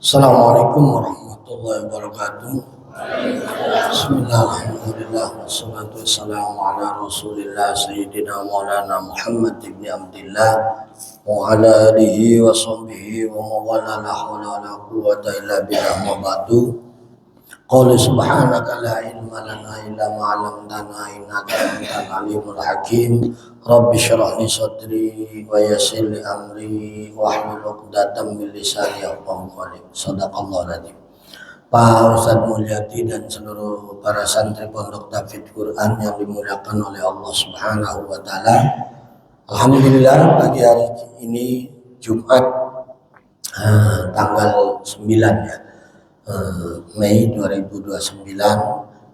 Assalamualaikum warahmatullahi wabarakatuh. Bismillahirrahmanirrahim. Wassalatu wassalamu ala Rasulillah Sayyidina Maulana Muhammad ibn Abdillah wa ala alihi wa sahbihi wa mawala la hawla wa la quwwata illa billah ma ba'du. Qala subhanaka la ilma lana illa ma 'allamtana innaka antal alimul hakim. Rabbi shrah li sadri wa yassir li amri wahlul 'uqdatam min lisani yafqahu qawli. Shadaqallahu alazim. Pak Ustadz Mulyadi dan seluruh para santri pondok Tahfidz Quran yang dimuliakan oleh Allah Subhanahu wa taala. Alhamdulillah pagi hari ini Jumat tanggal 9 ya. Mei 2029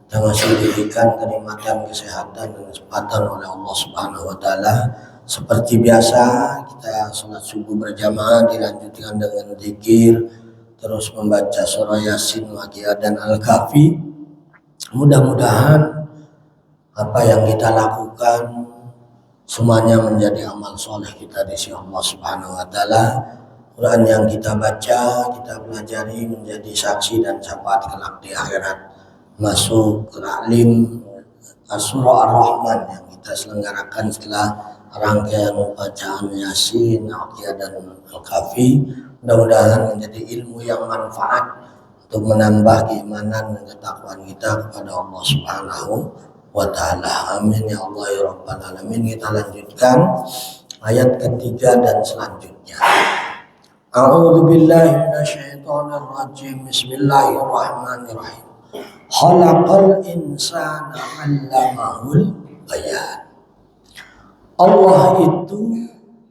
yang masih diberikan kenikmatan, kesehatan dan kesempatan oleh Allah Subhanahu wa taala. Seperti biasa kita sholat subuh berjamaah dilanjutkan dengan zikir, terus membaca surah Yasin, Waqiah dan Al-Kahfi. Mudah-mudahan apa yang kita lakukan semuanya menjadi amal soleh kita di sisi Allah Subhanahu wa taala. Quran yang kita baca, kita pelajari menjadi saksi dan syafaat kelak di akhirat. Masuk ke taklim Surah Ar-Rahman yang kita selenggarakan setelah rangkaian bacaan Yasin, Waqiah dan Al-Kahfi. Mudah-mudahan menjadi ilmu yang manfaat untuk menambah keimanan dan ketakwaan kita kepada Allah Subhanahu wa taala. Amin ya Allah ya rabbal alamin. Kita lanjutkan ayat ketiga dan selanjutnya. A'udzu billahi minasyaitonir rajim. Bismillahirrahmanirrahim. Khalaqal insana 'allamahul bayan. Allah itu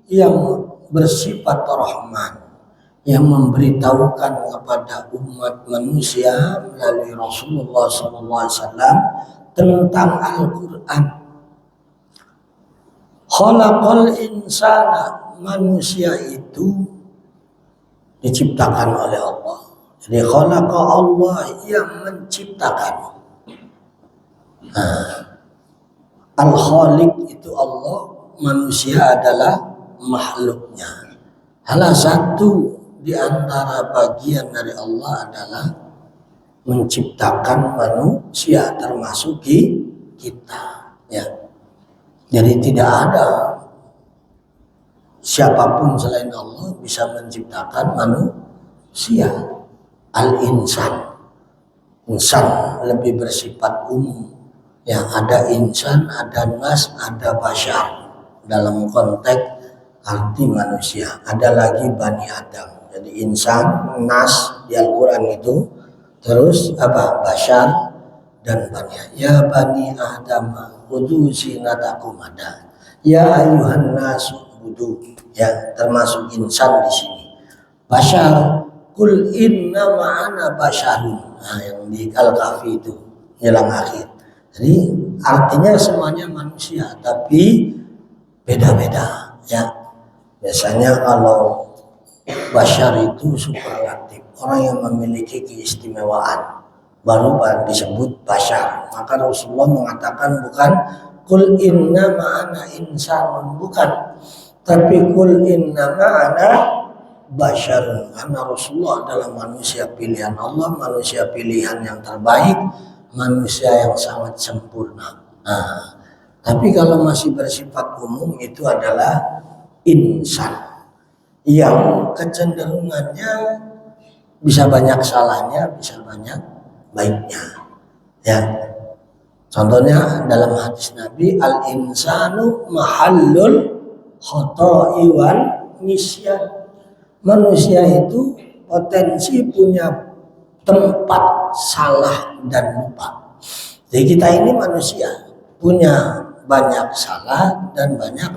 yang bersifat Rahman, yang memberitahukan kepada umat manusia melalui Rasulullah SAW tentang Al-Quran. Khalaqal insana, manusia itu diciptakan oleh Allah. Jadi khalaqa Allah yang menciptakan. Al-Khaliq itu Allah, manusia adalah makhluknya. Salah satu di antara bagian dari Allah adalah menciptakan manusia, termasuk kita. Ya. Jadi tidak ada siapapun selain Allah bisa menciptakan manusia. Al-insan, insan lebih bersifat umum. Ya, ada insan, ada nas, ada basyar. Dalam konteks arti manusia, ada lagi Bani Adam. Jadi insan, nas di Al-Quran itu, terus apa? Basyar dan Bani Adam. Ya Bani Adam, khudhu zinatakum ada. Ya ayuhan nasu budu. Ya, termasuk insan di sini. Basyar, kul inna ma'ana basyarun. Nah, yang di Al-Kahfi itu jelang akhir. Jadi artinya semuanya manusia, tapi beda-beda. Ya, biasanya kalau basyar itu superlatif, orang yang memiliki keistimewaan, baru disebut basyar. Maka Rasulullah mengatakan bukan kul inna ma'ana insanun, bukan, tapi kul inna ma'ana basyarun. Karena Rasulullah adalah manusia pilihan Allah, manusia pilihan yang terbaik, manusia yang sangat sempurna. Nah, tapi kalau masih bersifat umum itu adalah insan yang kecenderungannya bisa banyak salahnya, bisa banyak baiknya. Ya. Contohnya dalam hadis Nabi, al-insanu mahallul khoto'i wal nisyan. Manusia itu potensi punya tempat salah dan lupa. Jadi kita ini manusia punya banyak salah dan banyak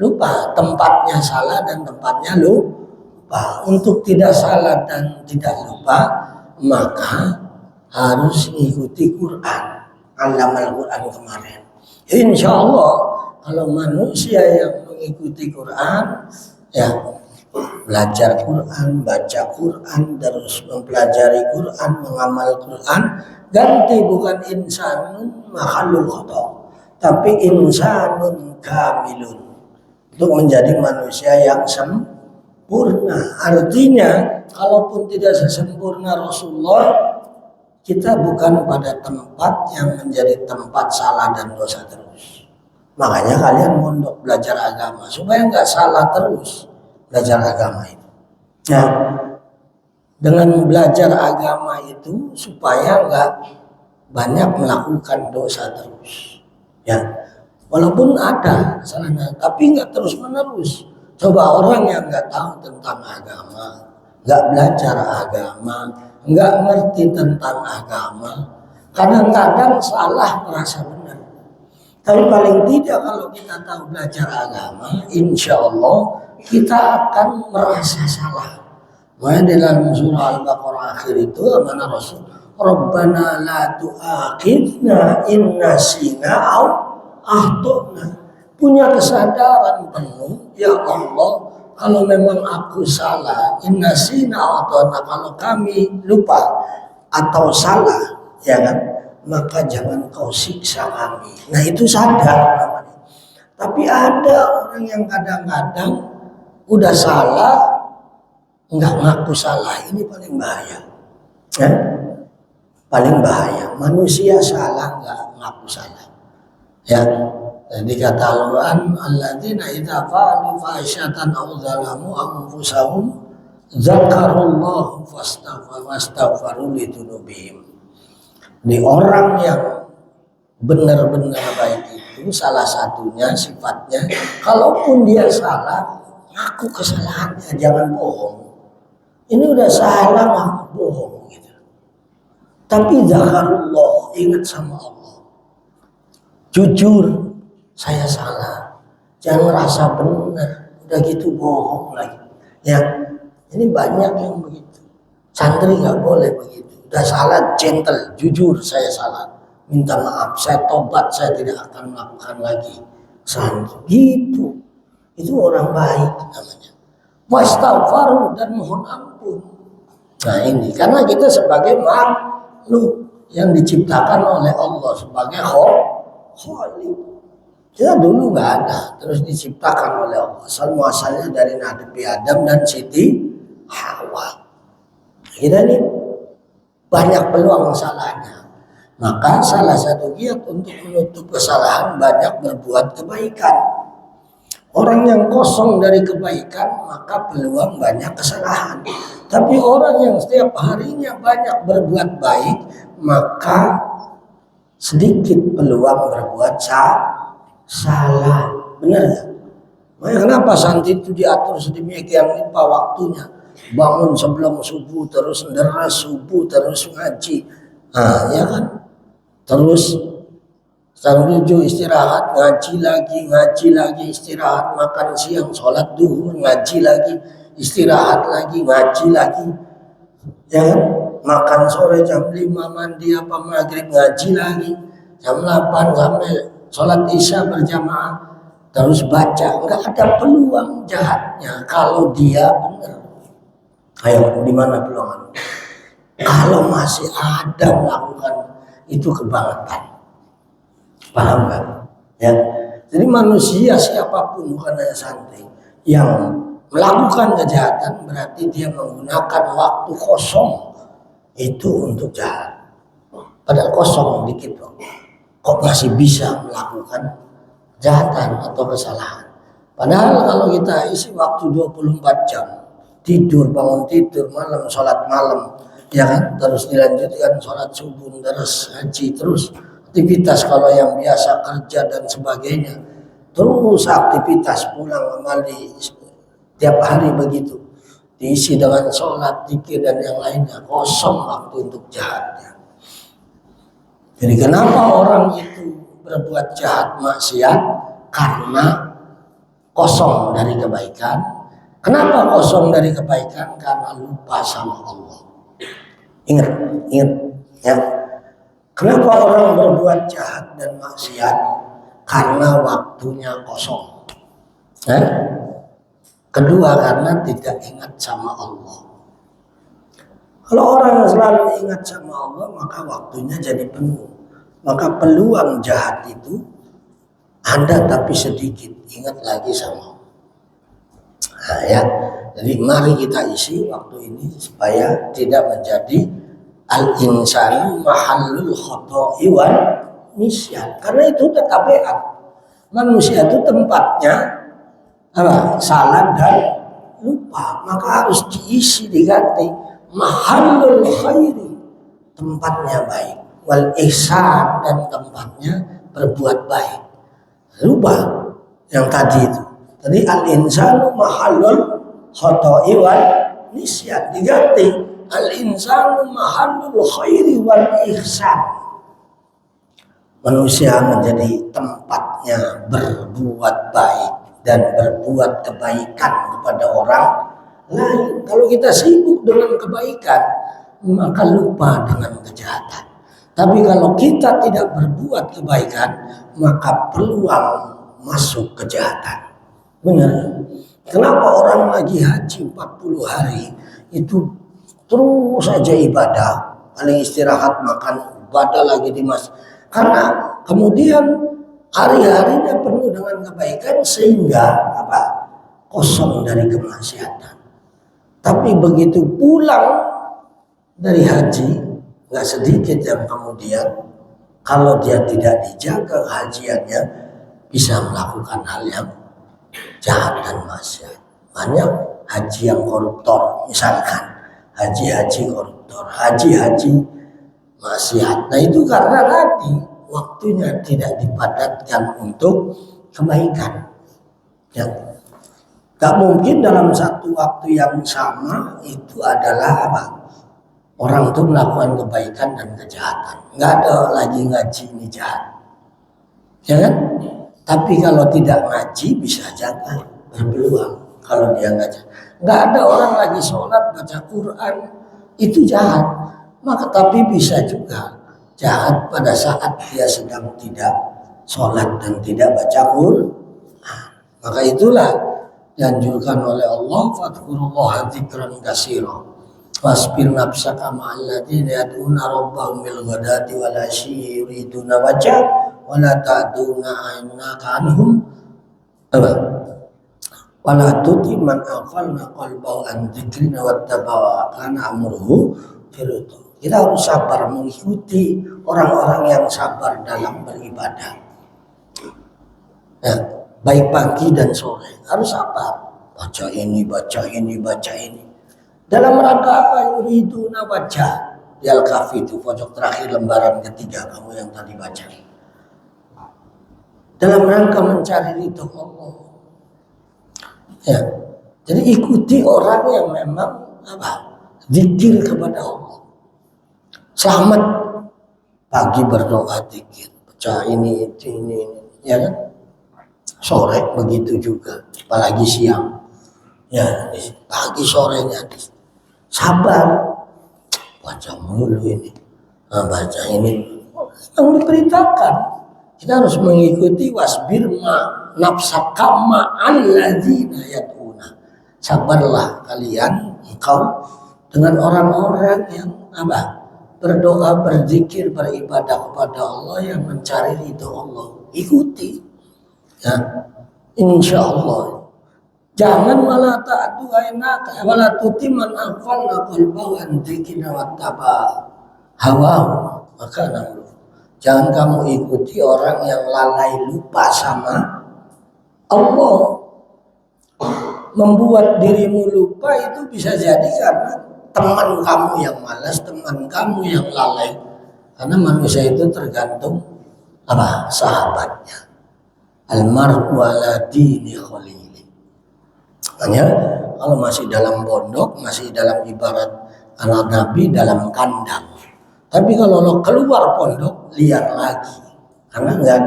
lupa. Tempatnya salah dan tempatnya lupa. Untuk tidak salah dan tidak lupa, maka harus mengikuti Quran. Alamal Quran kemarin. Insya Allah kalau manusia yang mengikuti Quran, ya, belajar Quran, baca Quran, terus mempelajari Quran, mengamal Quran, ganti bukan insanun makhlul khata, tapi insanun kamilun, untuk menjadi manusia yang sempurna. Artinya kalaupun tidak sesempurna Rasulullah, kita bukan pada tempat yang menjadi tempat salah dan dosa terus. Makanya kalian mondok belajar agama supaya nggak salah terus belajar agama itu. Nah, dengan belajar agama itu supaya nggak banyak melakukan dosa terus. Ya, walaupun ada salahnya, tapi nggak terus menerus. Coba orang yang nggak tahu tentang agama, nggak belajar agama, nggak ngerti tentang agama, kadang-kadang salah merasa benar. Tapi paling tidak kalau kita tahu belajar agama, insya Allah kita akan merasa salah. Makanya dalam surah Al-Baqarah akhir itu amanah Rasul, Rabbana la tu'akhidna in nasina aw akhtana. Punya kesadaran penuh, ya Allah, kalau memang aku salah, in nasina aw akhtana, kalau kami lupa atau salah, ya kan, maka jangan kau siksa kami. Nah itu sadar namanya. Tapi ada orang yang kadang-kadang udah salah nggak ngaku salah, ini paling bahaya. Ya? Paling bahaya. Manusia salah nggak ngaku salah. Ya. Jadi kata Al-Quran, alladzina idza fa'alu fahisyatan aw zalamu anfusahum dzakarullah fastaghfaru lidzunubihim. Di orang yang benar-benar baik itu salah satunya sifatnya, kalaupun dia salah, ngaku kesalahannya, jangan bohong. Ini udah salah, ngaku bohong gitu. Tapi zakarullah, ingat sama Allah. Jujur, saya salah. Jangan merasa benar, udah gitu bohong lagi. Ya, ini banyak yang begitu. Santri nggak boleh begitu. Udah salah, gentle, jujur, saya salah. Minta maaf, saya tobat, saya tidak akan melakukan lagi. Santri, gitu. Itu orang baik namanya. Wastaghfaru, dan mohon ampun. Nah ini, karena kita sebagai makhluk yang diciptakan oleh Allah sebagai khaliq. Kita dulu nggak ada, terus diciptakan oleh Allah. Asal muasalnya dari Nabi Adam dan Siti Hawa. Kita ini banyak peluang salahnya. Maka salah satu giat untuk menutup kesalahan banyak berbuat kebaikan. Orang yang kosong dari kebaikan maka peluang banyak kesalahan. Tapi orang yang setiap harinya banyak berbuat baik maka sedikit peluang berbuat salah. Benar ya? Makanya kenapa santri itu diatur sedemikian rupa waktunya? Bangun sebelum subuh, terus deras subuh, terus ngaji. Nah, ya kan? Terus Sang 7 istirahat, ngaji lagi, istirahat, makan siang, sholat duhur, ngaji lagi, istirahat lagi, ngaji lagi. Ya kan? Makan sore jam 5, mandi apa maghrib, ngaji lagi. Jam 8 sampai sholat isya berjamaah, terus baca. Enggak ada peluang jahatnya kalau dia benar. Ayo, di mana peluangan? Kalau masih ada melakukan itu kebangetan. Paham gak? Ya. Jadi manusia siapapun, bukan hanya santri, yang melakukan kejahatan berarti dia menggunakan waktu kosong itu untuk jahat. Padahal kosong dikit loh. Kok masih bisa melakukan kejahatan atau kesalahan? Padahal kalau kita isi waktu 24 jam, tidur, bangun tidur, malam, sholat malam, ya kan? Terus dilanjutkan sholat subuh, terus haji, terus aktivitas kalau yang biasa kerja dan sebagainya, terus aktivitas pulang kembali tiap hari begitu, diisi dengan sholat, zikir dan yang lainnya, kosong waktu untuk jahatnya. Jadi kenapa orang itu berbuat jahat maksiat? Karena kosong dari kebaikan. Kenapa kosong dari kebaikan? Karena lupa sama Allah. Ingat ya. Kenapa orang berbuat jahat dan maksiat? Karena waktunya kosong. Kedua, karena tidak ingat sama Allah. Kalau orang selalu ingat sama Allah, maka waktunya jadi penuh. Maka peluang jahat itu ada tapi sedikit. Ingat lagi sama Allah. Nah, ya. Jadi mari kita isi waktu ini supaya tidak menjadi al-insanu mahallul khoto'i wal nisyan. Karena itu tabiat. Manusia itu tempatnya apa? Salah dan lupa. Maka harus diisi, diganti mahallul khairi, tempatnya baik, wal ihsan, dan tempatnya berbuat baik. Rubah yang tadi itu. Jadi al-insanu mahallul khoto'i wal nisyan, diganti al-insanu mahallul khairi wal ihsan. Manusia menjadi tempatnya berbuat baik dan berbuat kebaikan kepada orang lain. Kalau kita sibuk dengan kebaikan, maka lupa dengan kejahatan. Tapi kalau kita tidak berbuat kebaikan, maka peluang masuk kejahatan. Benar. Kenapa orang lagi haji 40 hari itu terus saja ibadah, paling istirahat makan, ibadah lagi di masjid. Karena kemudian hari-harinya penuh dengan kebaikan sehingga apa? Kosong dari kemaksiatan. Tapi begitu pulang dari haji, nggak sedikit yang kemudian kalau dia tidak dijaga hajiannya bisa melakukan hal yang jahat dan maksiat. Banyak haji yang koruptor, misalkan haji-haji koruptor, haji-haji maksiat. Nah itu karena tadi waktunya tidak dipadatkan untuk kebaikan. Ya, gak mungkin dalam satu waktu yang sama itu adalah apa? Orang itu melakukan kebaikan dan kejahatan. Gak ada lagi ngaji ini jahat, ya kan? Tapi kalau tidak ngaji bisa jaga berpeluang. Kalau dia ngaji, gak ada orang lagi sholat baca Quran itu jahat. Maka tapi bisa juga jahat pada saat dia sedang tidak sholat dan tidak baca Quran. Maka itulah dianjurkan oleh Allah, fadhkurullaha dzikran katsira wasbir nafsaka ma'al ladzina yad'una rabbahum bil ghadati wal ashyi yuriduna wajha wa la ta'duna 'ainaka 'anhum wa la tuti man aghfalna qalbahu an dzikrina wattaba'a kana amruhu firata. Kita harus sabar mengikuti orang-orang yang sabar dalam beribadah. Ya, baik pagi dan sore harus sabar. Baca ini, baca ini, baca ini. Dalam rangka apa? Yuriduna wajah. Di Al-Kahfi itu pojok terakhir lembaran ketiga kamu yang tadi baca. Dalam rangka mencari ridho Allah. Ya, jadi ikuti orang yang memang apa? Zikir kepada Allah. Selamat pagi berdoa dikit, baca ini, ya kan? Sore begitu juga, apalagi siang. Ya, pagi sorenya sabar, baca mulu ini, baca ini. Yang diperintahkan kita harus mengikuti wasbir ma nafsaka ma'alladzina yad'una. Sabarlah kalian engkau dengan orang-orang yang apa? Berdoa, berzikir, beribadah kepada Allah yang mencari ridho Allah. Ikuti, ya, insya Allah. Jangan malah ta'adu ainaka wala tuti man aghfalna qalbahu an dzikrina wattaba hawahu. Maka jangan kamu ikuti orang yang lalai lupa sama Allah. Membuat dirimu lupa itu bisa jadi karena teman kamu yang malas, teman kamu yang lalai. Karena manusia itu tergantung apa? Sahabatnya. Almar'u ala dini khalili. Makanya kalau masih dalam pondok, masih dalam ibarat anak Nabi dalam kandang. Tapi kalau lo keluar pondok, liar lagi. Karena nggak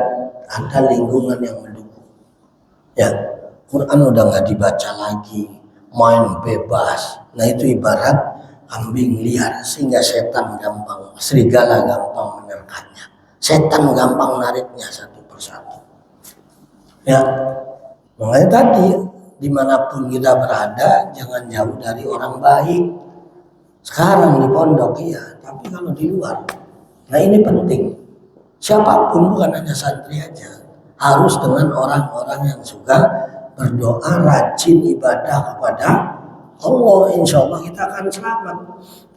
ada lingkungan yang mendukung. Ya, Quran udah nggak dibaca lagi, main bebas. Nah itu ibarat kambing liar, sehingga setan gampang, serigala gampang menerkamnya, setan gampang nariknya satu persatu. Ya, makanya tadi dimanapun kita berada, jangan jauh dari orang baik. Sekarang di pondok iya, tapi kalau di luar, nah ini penting. Siapapun, bukan hanya santri aja, harus dengan orang-orang yang suka berdoa, rajin ibadah kepada Allah, insya Allah kita akan selamat.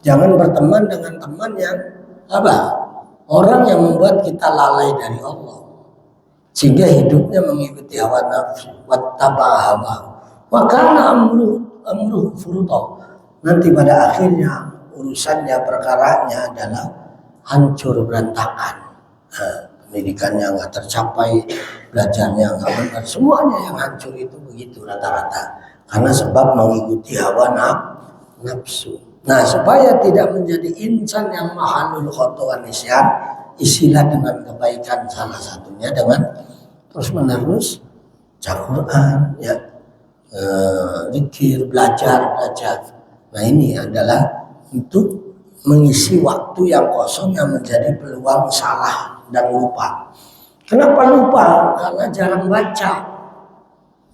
Jangan berteman dengan teman yang orang yang membuat kita lalai dari Allah, sehingga hidupnya mengikuti hawa nafsu, wattaba hawa, wa kana amruhu furuta. Nanti pada akhirnya urusannya, perkaranya adalah hancur berantakan. Pendidikannya nggak tercapai, belajarnya nggak benar, semuanya yang hancur itu begitu rata-rata, karena sebab mengikuti hawa nafsu. Nah, supaya tidak menjadi insan yang mahalul khoto wa nisyan, isilah dengan kebaikan, salah satunya dengan terus menerus baca Quran, ya, zikir, belajar. Nah, ini adalah untuk mengisi waktu yang kosong yang menjadi peluang salah dan lupa. Kenapa lupa? Karena jarang baca,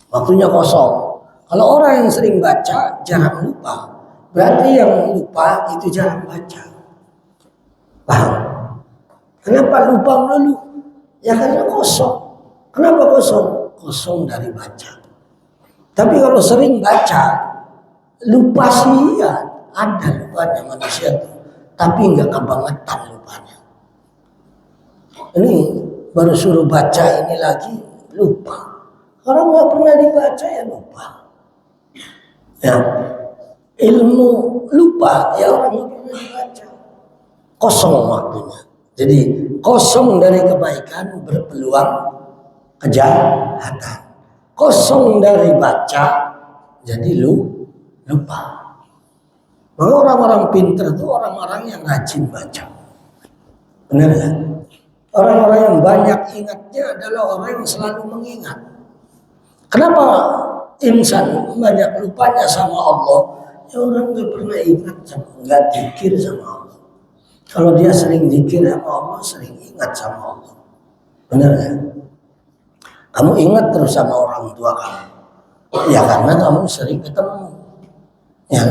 waktunya kosong. Kalau orang yang sering baca jarang lupa, berarti yang lupa itu jarang baca. Paham? Kenapa lupa melulu? Ya karena kosong. Kenapa kosong? Kosong dari baca. Tapi kalau sering baca, lupa sih ya, ada lupanya manusia itu, tapi nggak kebangetan lupanya. Ini baru suruh baca ini lagi lupa. Orang nggak pernah dibaca ya lupa. Ya, ilmu lupa ya orang nggak pernah dibaca. Kosong waktunya. Jadi kosong dari kebaikan berpeluang kejahatan. Kosong dari baca jadi lupa. Maka orang-orang pintar itu orang-orang yang rajin baca. Benar kan? Orang-orang yang banyak ingatnya adalah orang yang selalu mengingat. Kenapa insan banyak lupanya sama Allah? Ya orang nggak pernah ingat, nggak zikir sama Allah. Kalau dia sering zikir sama Allah, sering ingat sama Allah. Benar kan? Kamu ingat terus sama orang tua kamu, ya karena kamu sering ketemu. Ya,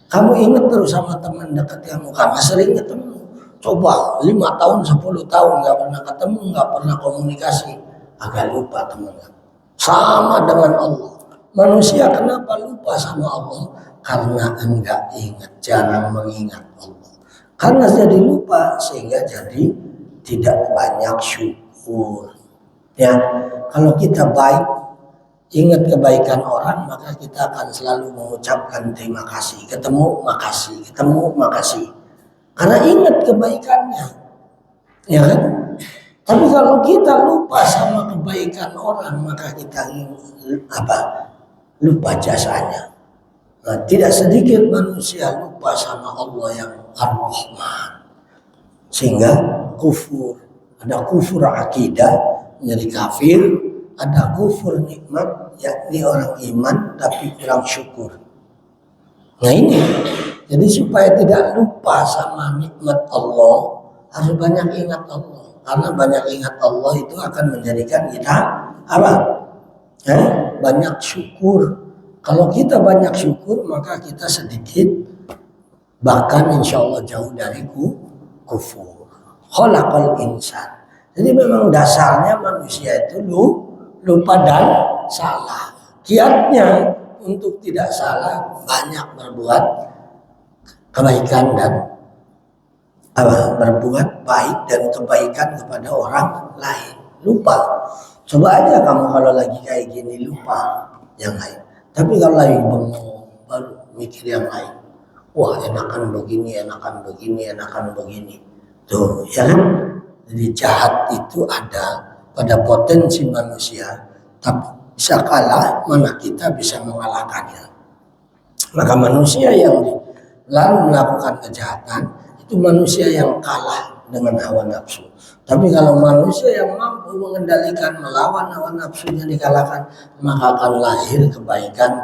kamu ingat terus sama teman dekat kamu karena sering ketemu. Coba 5 tahun, 10 tahun nggak pernah ketemu, nggak pernah komunikasi, agak lupa teman. Sama dengan Allah. Manusia kenapa lupa sama Allah? Karena enggak ingat, jarang mengingat Allah. Karena jadi lupa sehingga jadi tidak banyak syukur. Ya, kalau kita baik, ingat kebaikan orang, maka kita akan selalu mengucapkan terima kasih. Ketemu makasih. Karena ingat kebaikannya, ya kan? Tapi kalau kita lupa sama kebaikan orang, maka kita lupa jasanya. Nah, tidak sedikit manusia lupa sama Allah yang Ar-Rahman, sehingga kufur. Ada kufur akidah, menjadi kafir. Ada kufur nikmat, yakni orang iman tapi kurang syukur. Nah ini, jadi supaya tidak lupa sama nikmat Allah, harus banyak ingat Allah. Karena banyak ingat Allah itu akan menjadikan kita banyak syukur. Kalau kita banyak syukur, maka kita sedikit, bahkan insya Allah jauh dari kufur. Khalaqal insan. Jadi memang dasarnya manusia itu lupa dan salah. Kiatnya untuk tidak salah banyak berbuat kebaikan dan berbuat baik dan kebaikan kepada orang lain. Lupa. Coba aja kamu kalau lagi kayak gini lupa yang lain. Tapi kalau lagi bengong baru mikir yang lain. Wah, enakan begini. Tuh, ya kan? Jadi jahat itu ada pada potensi manusia, tapi bisa kalah, mana kita bisa mengalahkannya. Maka manusia yang lalu melakukan kejahatan itu manusia yang kalah dengan hawa nafsu. Tapi kalau manusia yang mampu mengendalikan, melawan hawa nafsunya dikalahkan, maka akan lahir kebaikan.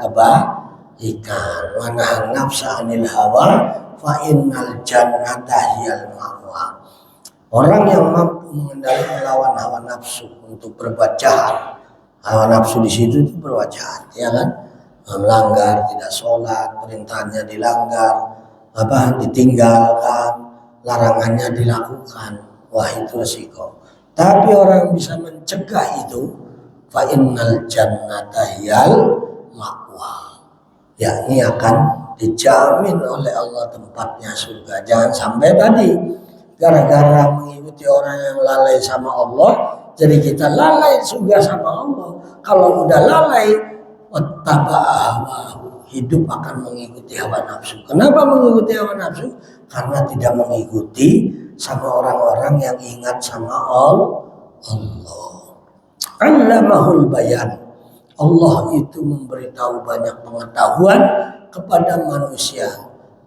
Wa nahan nafsa 'anil hawa fa innal jannata hiyal ma'wa. Orang yang mampu mengendalikan, melawan hawa nafsu untuk berbuat jahat. Hawa nafsu di situ itu berbuat jahat, ya kan? Melanggar, tidak sholat, perintahnya dilanggar, ditinggalkan, larangannya dilakukan. Wah, itu resiko. Tapi orang yang bisa mencegah itu, fa innal jannata hiyal ma'wa. Ya, ini akan dijamin oleh Allah tempatnya surga. Jangan sampai tadi gara-gara mengikuti orang yang lalai sama Allah, jadi kita lalai surga sama Allah. Kalau udah lalai, hidup akan mengikuti hawa nafsu. Kenapa mengikuti hawa nafsu? Karena tidak mengikuti sama orang-orang yang ingat sama Allah. Allamahul bayan. Allah itu memberitahu banyak pengetahuan kepada manusia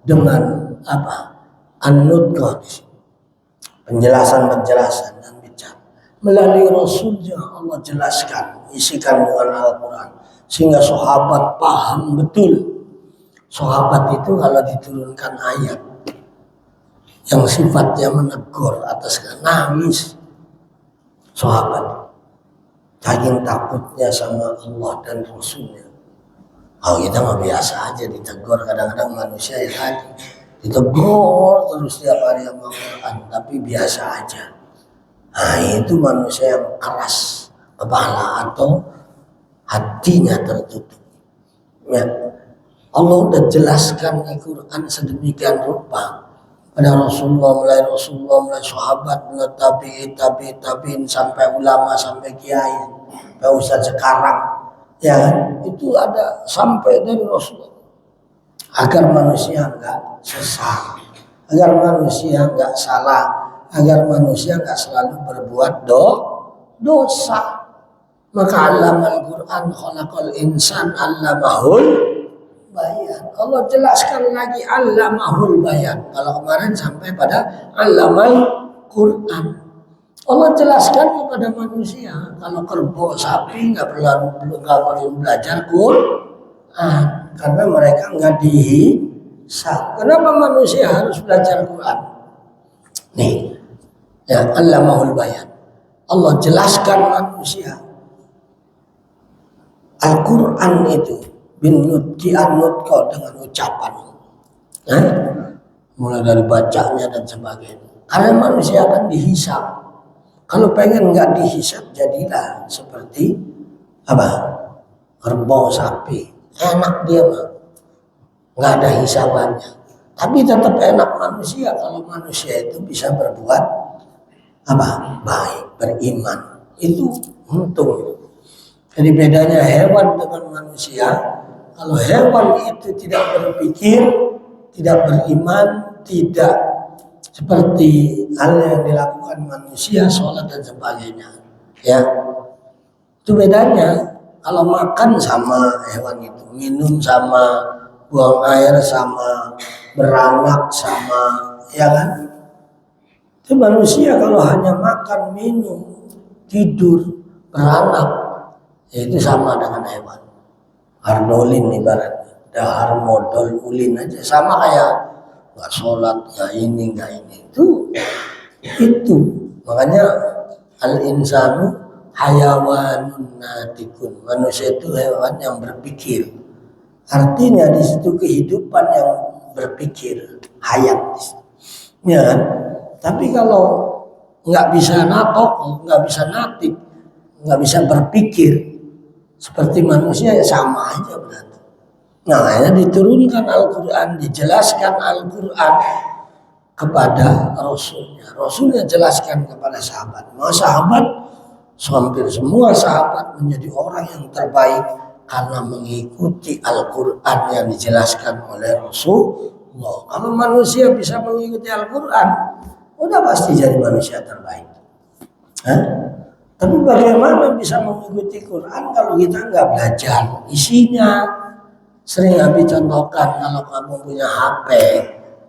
dengan apa? An-nutqah, penjelasan-penjelasan dan bicara. Melalui Rasulnya Allah jelaskan isi kandungan Al-Quran sehingga sahabat paham betul. Sahabat itu kalau diturunkan ayat yang sifatnya menegur atas nangis, sahabat saking takutnya sama Allah dan Rasulnya. Oh, kita mah biasa aja ditegur, kadang-kadang manusia ya tadi ditegur terus tiap hari sama Quran, tapi biasa aja. Nah, itu manusia yang keras kepala atau hatinya tertutup. Ya. Allah udah jelaskan Al-Quran sedemikian rupa pada Rasulullah, mulai sahabat, mulai tabi'in sampai ulama, sampai kiai, sampai ustaz sekarang, ya itu ada sampai dari Rasulullah agar manusia enggak sesat, agar manusia enggak salah, agar manusia enggak selalu berbuat dosa. Maka allamal Quran khalaqal insan allamahul bayan. Allah jelaskan lagi allamahul bayan. Kalau kemarin sampai pada allamal Quran. Allah jelaskan kepada manusia kalau kerbau sapi nggak perlu belajar Quran karena mereka nggak dihisab. Kenapa manusia harus belajar Quran? Nih, ya allamahul bayan. Allah jelaskan manusia. Al-Quran itu binutki an-nutqa dengan ucapan, mulai dari bacanya dan sebagainya. Karena manusia akan dihisab. Kalau pengen nggak dihisab, jadilah seperti apa? Kerbau sapi. Enak dia mah, nggak ada hisabannya. Tapi tetap enak manusia kalau manusia itu bisa berbuat apa? Baik, beriman. Itu untung. Jadi bedanya hewan dengan manusia. Kalau hewan itu tidak berpikir, tidak beriman, tidak seperti hal yang dilakukan manusia, sholat dan sebagainya. Ya, itu bedanya. Kalau makan sama hewan itu, minum sama, buang air sama, beranak sama, ya kan? Itu manusia kalau hanya makan, minum, tidur, beranak, ya itu sama dengan hewan. Hardolin ibaratnya, dahar modal ulin aja sama kayak nggak sholat, nggak ini. Itu makanya al insanu hayawanun natikun. Manusia itu hewan yang berpikir. Artinya di situ kehidupan yang berpikir, hayat. Ya kan? Tapi kalau nggak bisa natok, nggak bisa natik, nggak bisa berpikir seperti manusia, ya sama aja berarti. Nah, akhirnya diturunkan Al-Quran, dijelaskan Al-Quran kepada Rasulnya. Rasulnya jelaskan kepada sahabat. Maka sahabat, hampir semua sahabat menjadi orang yang terbaik karena mengikuti Al-Quran yang dijelaskan oleh Rasulullah. Kalau manusia bisa mengikuti Al-Quran, udah pasti jadi manusia terbaik. Tapi bagaimana bisa mengikuti Quran kalau kita nggak belajar isinya? Sering Abi contohkan, kalau kamu punya HP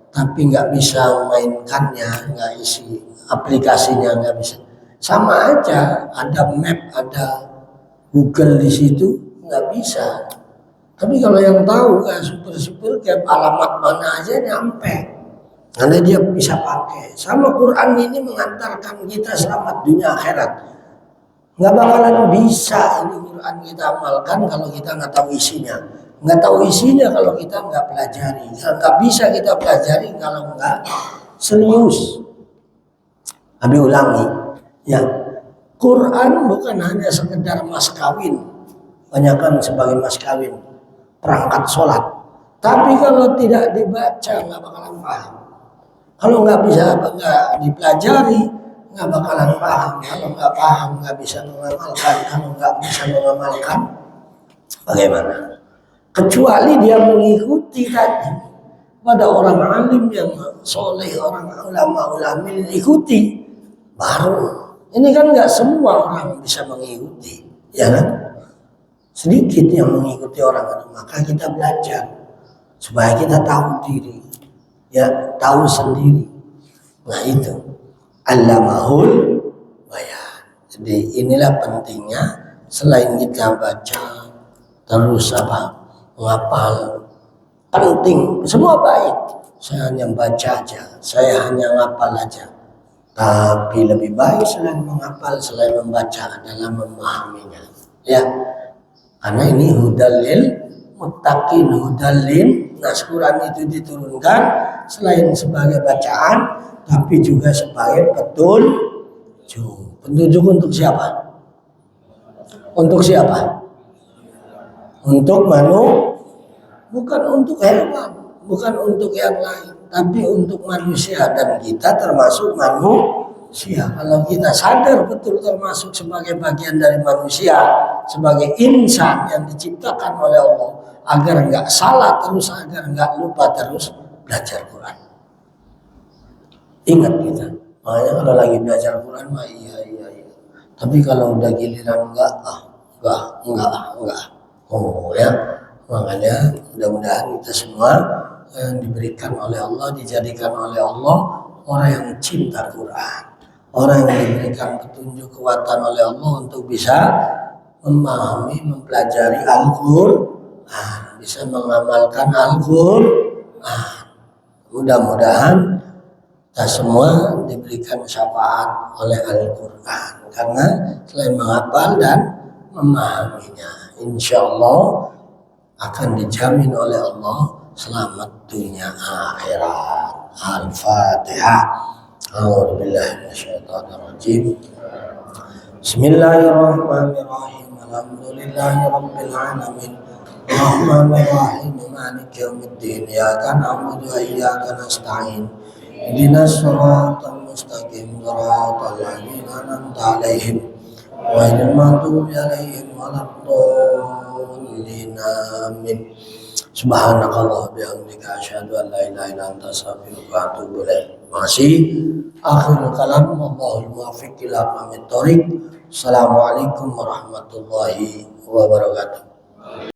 tapi nggak bisa mainkannya, nggak isi aplikasinya, nggak bisa, sama aja. Ada map, ada Google di situ, nggak bisa. Tapi kalau yang tahu kayak super kayak alamat mana aja nyampe, karena dia bisa pakai. Sama Quran ini mengantarkan kita selamat dunia akhirat. Nggak bakalan bisa ini Quran kita amalkan kalau kita nggak tahu isinya. Nggak tahu isinya kalau kita nggak pelajari. Nggak bisa kita pelajari kalau nggak serius. Abi ulangi, ya Quran bukan hanya sekedar mas kawin, banyakkan sebagai mas kawin, perangkat sholat. Tapi kalau tidak dibaca nggak bakalan paham. Kalau nggak bisa, nggak dipelajari, nggak bakalan paham. Kalau nggak paham, nggak bisa mengamalkan. Kalau nggak bisa mengamalkan, bagaimana? Kecuali dia mengikuti tadi pada orang alim yang soleh, orang ulama ikuti, baru. Ini kan nggak semua orang bisa mengikuti, ya kan? Sedikit yang mengikuti orang itu, maka kita belajar supaya kita tahu diri, ya tahu sendiri. Nah itu allamahul bayan. Jadi inilah pentingnya selain kita baca terus menghafal, penting semua baik. Saya hanya baca aja, saya hanya ngapal aja. Tapi lebih baik selain menghafal, selain membaca adalah memahaminya. Ya, karena ini hudalil muttaqin, hudalin. Nah, Quran itu diturunkan selain sebagai bacaan, tapi juga sebagai petunjuk. Petunjuk untuk siapa? Untuk siapa? Untuk bukan untuk hewan, bukan untuk yang lain, tapi untuk manusia, dan kita termasuk manusia. Kalau kita sadar betul termasuk sebagai bagian dari manusia, sebagai insan yang diciptakan oleh Allah, agar nggak salah terus, agar nggak lupa terus belajar Quran. Ingat kita, makanya kalau lagi belajar Quran mah iya. Tapi kalau udah giliran enggak. Oh ya, makanya mudah-mudahan kita semua diberikan oleh Allah, dijadikan oleh Allah orang yang cinta Quran, orang yang diberikan petunjuk kekuatan oleh Allah untuk bisa memahami, mempelajari Al-Quran, bisa mengamalkan Al-Quran. Mudah-mudahan kita semua diberikan syafaat oleh Al-Quran, karena selain menghafal dan memahaminya, insya Allah akan dijamin oleh Allah selamat dunia akhirat. Al-Fatihah. A'udzubillahi minasyaitonirrajim. Bismillahirrahmanirrahim. Alhamdulillahirabbil alamin. Arrahmanirrahim. Maliki yaumiddin. Iyyaka na'budu wa iyyaka nasta'in. Ihdinas siratal mustaqim. Shiratal ladzina an'amta 'alaihim ghairil maghdubi 'alaihim waladdallin. Amin. Subhanakallah bihamdika asyhadu an la ilaha illa anta astaghfiruka wa atubu ilaik. Masih akhirul kalam, wallahul muwaffiq ila aqwamit thoriq. Assalamualaikum warahmatullahi wabarakatuh.